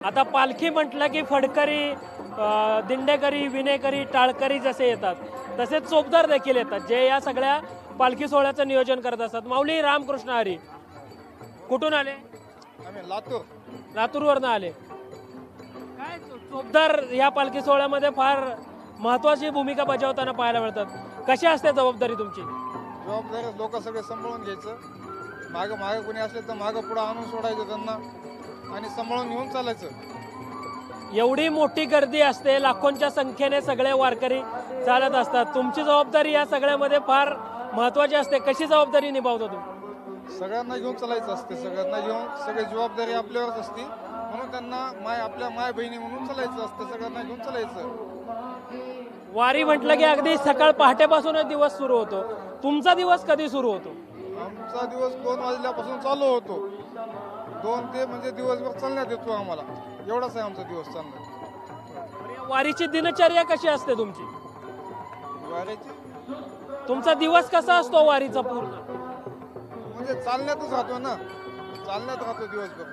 आता पालखी म्हटलं की फडकरी, दिंडेकरी, विनेकरी, टाळकरी जसे येतात तसेच चोपदार देखील येतात, जे या सगळ्या पालखी सोहळ्याचं नियोजन करत असतात. माऊली रामकृष्ण हरी, कुठून आले? आम्ही लातूर. लातूरवरनं आले. काय चोपदार या पालखी सोहळ्यामध्ये फार महत्वाची भूमिका बजावताना पाहायला मिळतात. कशी असते जबाबदारी तुमची? जबाबदारी लोक सगळे सांभाळून घ्यायचं. मागं मागं कोणी असले तर मागं पुढं आणून सोडायचं त्यांना आणि सांभाळून घेऊन चालायचं. एवढी मोठी गर्दी असते, लाखोंच्या संख्येने सगळे वारकरी चालत असतात. तुमची जबाबदारी या सगळ्यामध्ये फार महत्वाची असते. कशी जबाबदारी निभावता तुम्ही? सगळ्यांना घेऊन चालायचं असते. सगळ्यांना घेऊन सगळी जबाबदारी आपल्यावरच असते. म्हणून त्यांना आपल्या माय बहिणी म्हणून चालायचं असतं. सगळ्यांना घेऊन चालायचं. वारी म्हटलं की अगदी सकाळ पहाटेपासूनच दिवस सुरू होतो. तुमचा दिवस कधी सुरू होतो? आमचा दिवस 2 वाजल्यापासून चालू होतो. 2 ते म्हणजे दिवसभर चालण्यात येतो आम्हाला. एवढाच आहे आमचा दिवस चालण्यात. वारीची दिनचर्या कशी असते तुमची? वारीची तुमचा दिवस कसा असतो वारीचा पूर्ण? म्हणजे चालण्यातच राहतो ना. चालण्यात राहतो दिवसभर.